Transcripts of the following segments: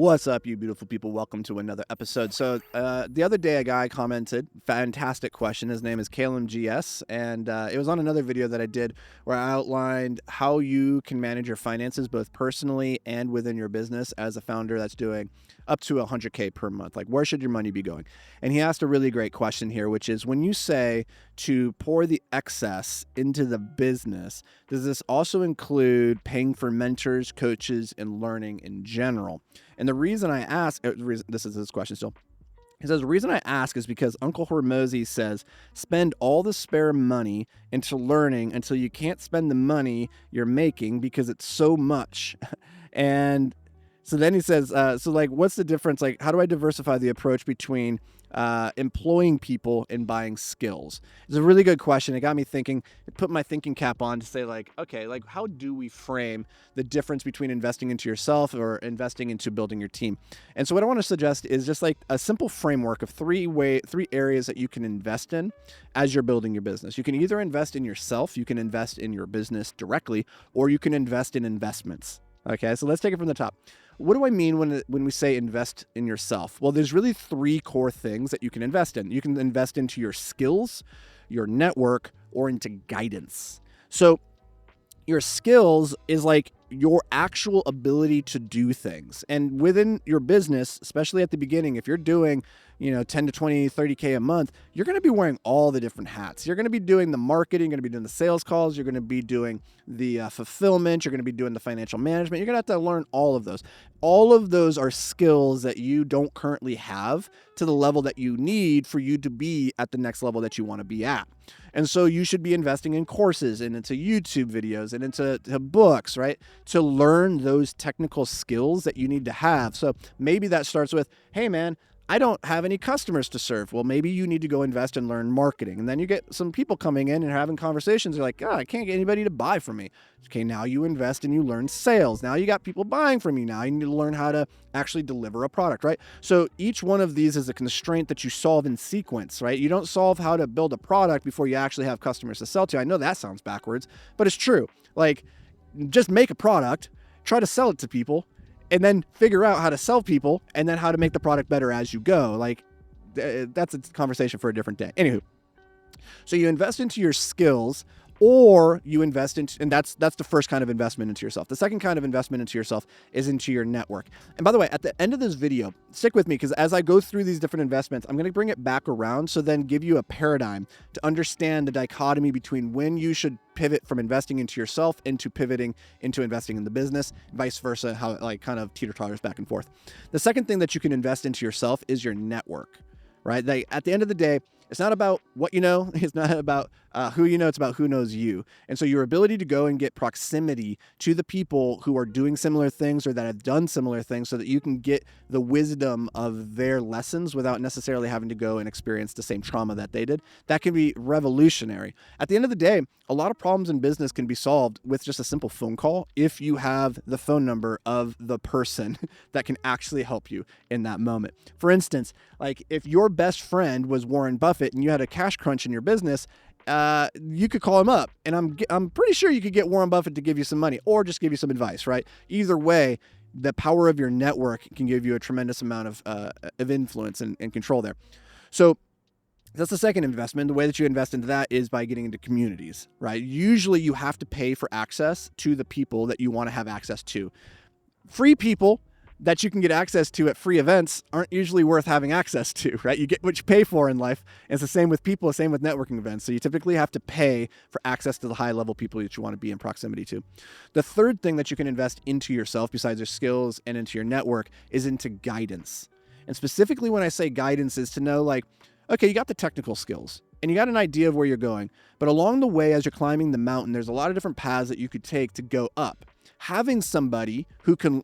What's up, you beautiful people? Welcome to another episode. So the other day, a guy commented, fantastic question. His name is Calum GS, and it was on another video that I did where I outlined how you can manage your finances both personally and within your business as a founder that's doing up to 100K per month. Like, where should your money be going? And he asked a really great question here, which is, when you say to pour the excess into the business, does this also include paying for mentors, coaches, and learning in general? And the reason I ask, this is his question still. He says, the reason I ask is because Uncle Hormozy says, spend all the spare money into learning until you can't spend the money you're making because it's so much. And so then he says, what's the difference? Like, how do I diversify the approach between employing people and buying skills? It's a really good question. It got me thinking. It put my thinking cap on to say, okay, how do we frame the difference between investing into yourself or investing into building your team? And so what I want to suggest is just like a simple framework of three areas that you can invest in as you're building your business. You can either invest in yourself, you can invest in your business directly, or you can invest in investments. Okay, so let's take it from the top. What do I mean when we say invest in yourself? Well, there's really three core things that you can invest in. You can invest into your skills, your network, or into guidance. So your skills is like your actual ability to do things. And within your business, especially at the beginning, if you're doing 10 to 20, 30K a month, you're going to be wearing all the different hats. You're going to be doing the marketing, you're going to be doing the sales calls, you're going to be doing the fulfillment, you're going to be doing the financial management. You're going to have to learn all of those. All of those are skills that you don't currently have to the level that you need for you to be at the next level that you want to be at. And so you should be investing in courses and into YouTube videos and into books, right? To learn those technical skills that you need to have. So maybe that starts with, hey man, I don't have any customers to serve. Well, maybe you need to go invest and learn marketing. And then you get some people coming in and having conversations. They're like, I can't get anybody to buy from me. Okay, now you invest and you learn sales. Now you got people buying from you. Now you need to learn how to actually deliver a product, right? So each one of these is a constraint that you solve in sequence, right? You don't solve how to build a product before you actually have customers to sell to. I know that sounds backwards, but it's true. Like, just make a product, try to sell it to people, and then figure out how to sell people and then how to make the product better as you go. Like, that's a conversation for a different day. Anywho, so you invest into your skills, or you invest into, and that's the first kind of investment into yourself. The second kind of investment into yourself is into your network. And by the way, at the end of this video, stick with me, because as I go through these different investments, I'm going to bring it back around, so then give you a paradigm to understand the dichotomy between when you should pivot from investing into yourself into pivoting into investing in the business, vice versa, how it kind of teeter-totters back and forth. The second thing that you can invest into yourself is your network, right? At the end of the day, it's not about what you know. It's not about who you know. It's about who knows you. And so your ability to go and get proximity to the people who are doing similar things or that have done similar things, so that you can get the wisdom of their lessons without necessarily having to go and experience the same trauma that they did, that can be revolutionary. At the end of the day, a lot of problems in business can be solved with just a simple phone call if you have the phone number of the person that can actually help you in that moment. For instance, like if your best friend was Warren Buffett and you had a cash crunch in your business, you could call him up, and I'm pretty sure you could get Warren Buffett to give you some money or just give you some advice, right? Either way, the power of your network can give you a tremendous amount of influence and control there. So that's the second investment. The way that you invest into that is by getting into communities, right? Usually you have to pay for access to the people that you want to have access to. Free people that you can get access to at free events aren't usually worth having access to, right? You get what you pay for in life. And it's the same with people, the same with networking events. So you typically have to pay for access to the high level people that you want to be in proximity to. The third thing that you can invest into yourself, besides your skills and into your network, is into guidance. And specifically when I say guidance, is to know, like, okay, you got the technical skills and you got an idea of where you're going, but along the way, as you're climbing the mountain, there's a lot of different paths that you could take to go up. Having somebody who can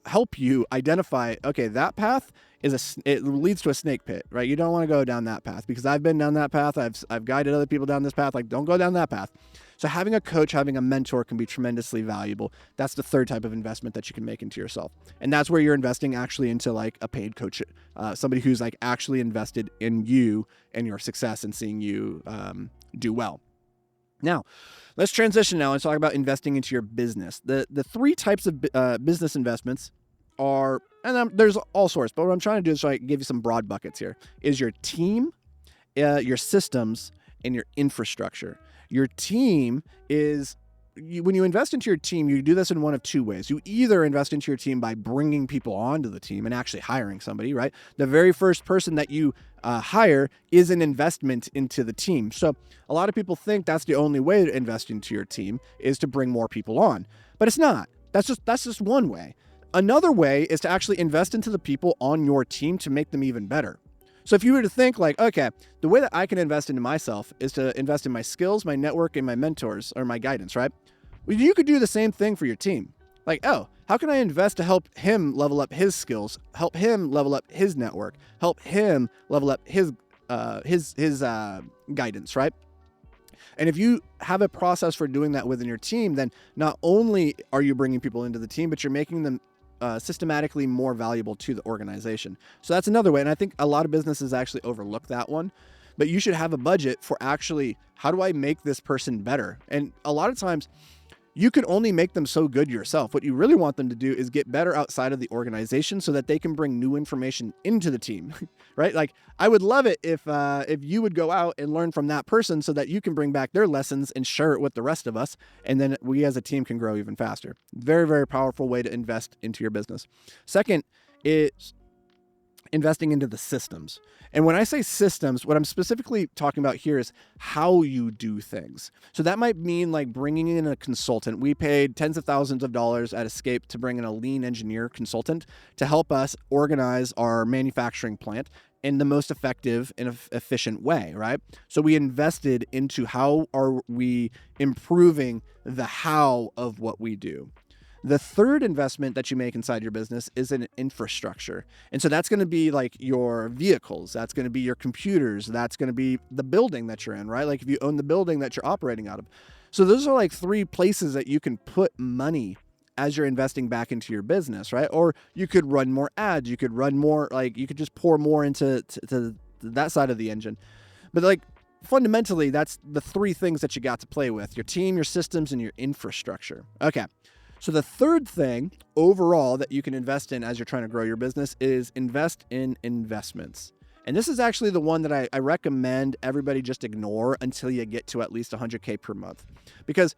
help you identify, okay, that path it leads to a snake pit, right? You don't want to go down that path, because I've been down that path. I've guided other people down this path. Like, don't go down that path. So having a coach, having a mentor can be tremendously valuable. That's the third type of investment that you can make into yourself. And that's where you're investing actually into like a paid coach, somebody who's like actually invested in you and your success and seeing you do well. Now, let's transition now and talk about investing into your business. The three types of business investments are and there's all sorts, but what I'm trying to do is try to give you some broad buckets here, is your team, your systems, and your infrastructure. Your team is, when you invest into your team, you do this in one of two ways. You either invest into your team by bringing people onto the team and actually hiring somebody, right? The very first person that you hire is an investment into the team. So a lot of people think that's the only way to invest into your team is to bring more people on, but it's not. That's just one way. Another way is to actually invest into the people on your team to make them even better. So if you were to think like, okay, the way that I can invest into myself is to invest in my skills, my network, and my mentors or my guidance, right? Well, you could do the same thing for your team. Like, oh, how can I invest to help him level up his skills, help him level up his network, help him level up his guidance, right? And if you have a process for doing that within your team, then not only are you bringing people into the team, but you're making them systematically more valuable to the organization. So that's another way. And I think a lot of businesses actually overlook that one, but you should have a budget for actually, how do I make this person better? And a lot of times you can only make them so good yourself. What you really want them to do is get better outside of the organization so that they can bring new information into the team, right? Like, I would love it if you would go out and learn from that person so that you can bring back their lessons and share it with the rest of us. And then we as a team can grow even faster. Very, very powerful way to invest into your business. Second is investing into the systems. And when I say systems, what I'm specifically talking about here is how you do things. So that might mean like bringing in a consultant. We paid tens of thousands of dollars at Escape to bring in a lean engineer consultant to help us organize our manufacturing plant in the most effective and efficient way, right? So we invested into how are we improving the how of what we do. The third investment that you make inside your business is an infrastructure. And so that's going to be like your vehicles. That's going to be your computers. That's going to be the building that you're in, right? Like if you own the building that you're operating out of. So those are like three places that you can put money as you're investing back into your business, right? Or you could run more ads. You could run more, like you could just pour more into to that side of the engine. But like fundamentally, that's the three things that you got to play with: your team, your systems, and your infrastructure. Okay. So the third thing overall that you can invest in as you're trying to grow your business is invest in investments. And this is actually the one that I recommend everybody just ignore until you get to at least 100K per month. Because,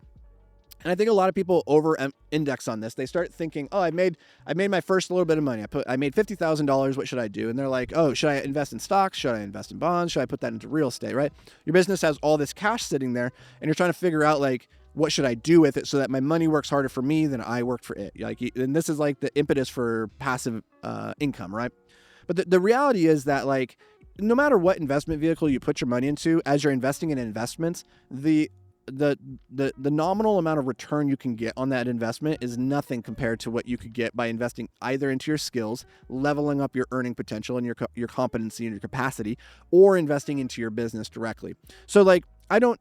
and I think a lot of people over index on this. They start thinking, oh, I made my first little bit of money. I made $50,000. What should I do? And they're like, oh, should I invest in stocks? Should I invest in bonds? Should I put that into real estate, right? Your business has all this cash sitting there and you're trying to figure out like, what should I do with it so that my money works harder for me than I worked for it? Like, and this is like the impetus for passive income, right? But the reality is that like, no matter what investment vehicle you put your money into, as you're investing in investments, the nominal amount of return you can get on that investment is nothing compared to what you could get by investing either into your skills, leveling up your earning potential and your competency and your capacity, or investing into your business directly. So like, I don't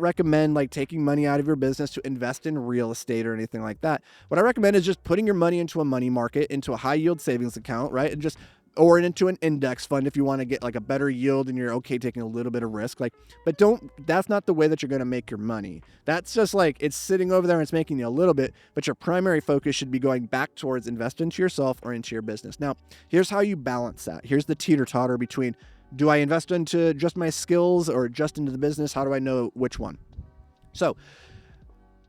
recommend like taking money out of your business to invest in real estate or anything like that. What I recommend is just putting your money into a money market, into a high yield savings account, right? And just, or into an index fund if you want to get like a better yield and you're okay taking a little bit of risk. Like, but that's not the way that you're going to make your money. That's just like, it's sitting over there and it's making you a little bit, but your primary focus should be going back towards invest into yourself or into your business. Now, here's how you balance that. Here's the teeter-totter between, do I invest into just my skills or just into the business? How do I know which one? So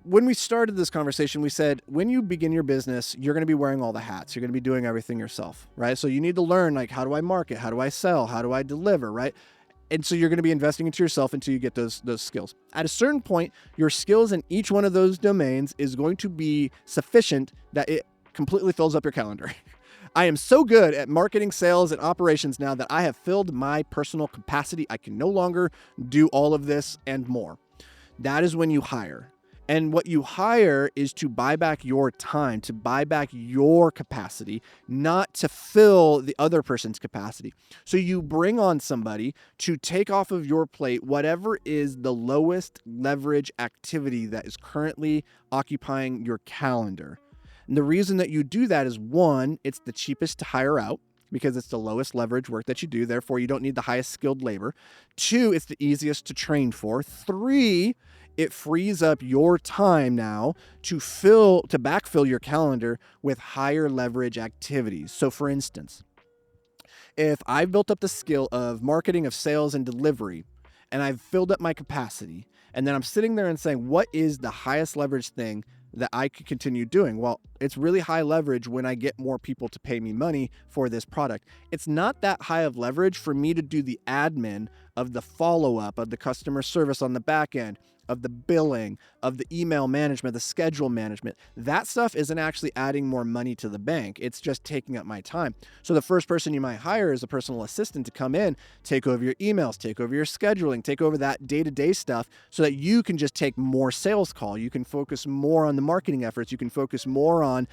when we started this conversation, we said, when you begin your business, you're going to be wearing all the hats. You're going to be doing everything yourself, right? So you need to learn, like, how do I market? How do I sell? How do I deliver, right? And so you're going to be investing into yourself until you get those skills. At a certain point, your skills in each one of those domains is going to be sufficient that it completely fills up your calendar. I am so good at marketing, sales, and operations now that I have filled my personal capacity. I can no longer do all of this and more. That is when you hire. And what you hire is to buy back your time, to buy back your capacity, not to fill the other person's capacity. So you bring on somebody to take off of your plate whatever is the lowest leverage activity that is currently occupying your calendar. And the reason that you do that is, one, it's the cheapest to hire out because it's the lowest leverage work that you do. Therefore, you don't need the highest skilled labor. Two, it's the easiest to train for. Three, it frees up your time now to backfill your calendar with higher leverage activities. So for instance, if I've built up the skill of marketing, of sales, and delivery, and I've filled up my capacity, and then I'm sitting there and saying, what is the highest leverage thing that I could continue doing? Well, it's really high leverage when I get more people to pay me money for this product. It's not that high of leverage for me to do the admin of the follow-up, of the customer service on the back end, of the billing, of the email management, the schedule management. That stuff isn't actually adding more money to the bank. It's just taking up my time. So the first person you might hire is a personal assistant to come in, take over your emails, take over your scheduling, take over that day-to-day stuff so that you can just take more sales call. You can focus more on the marketing efforts. You can focus more on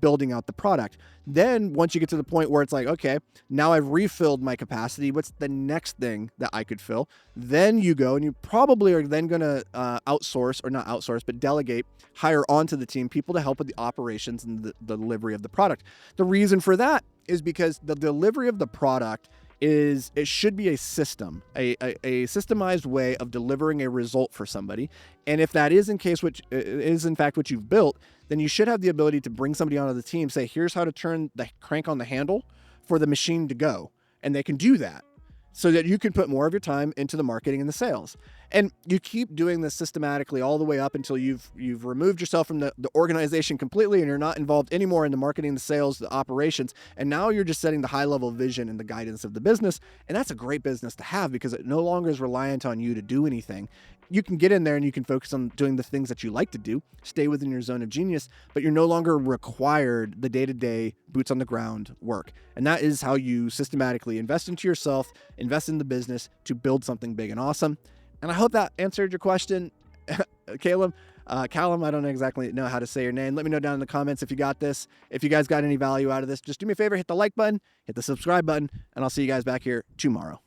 building out the product. Then once you get to the point where it's like, okay, now I've refilled my capacity, what's the next thing that I could fill? Then you go and you probably are then going to outsource, or not outsource, but delegate, hire onto the team people to help with the operations and the delivery of the product. The reason for that is because the delivery of the product it should be a system, a systemized way of delivering a result for somebody. And if that is in fact what you've built, then you should have the ability to bring somebody onto the team, say, here's how to turn the crank on the handle for the machine to go. And they can do that so that you can put more of your time into the marketing and the sales. And you keep doing this systematically all the way up until you've removed yourself from the organization completely, and you're not involved anymore in the marketing, the sales, the operations. And now you're just setting the high level vision and the guidance of the business. And that's a great business to have because it no longer is reliant on you to do anything. You can get in there and you can focus on doing the things that you like to do, stay within your zone of genius, but you're no longer required the day-to-day boots on the ground work. And that is how you systematically invest into yourself, invest in the business to build something big and awesome. And I hope that answered your question, Caleb. Callum, I don't exactly know how to say your name. Let me know down in the comments if you got this. If you guys got any value out of this, just do me a favor, hit the like button, hit the subscribe button, and I'll see you guys back here tomorrow.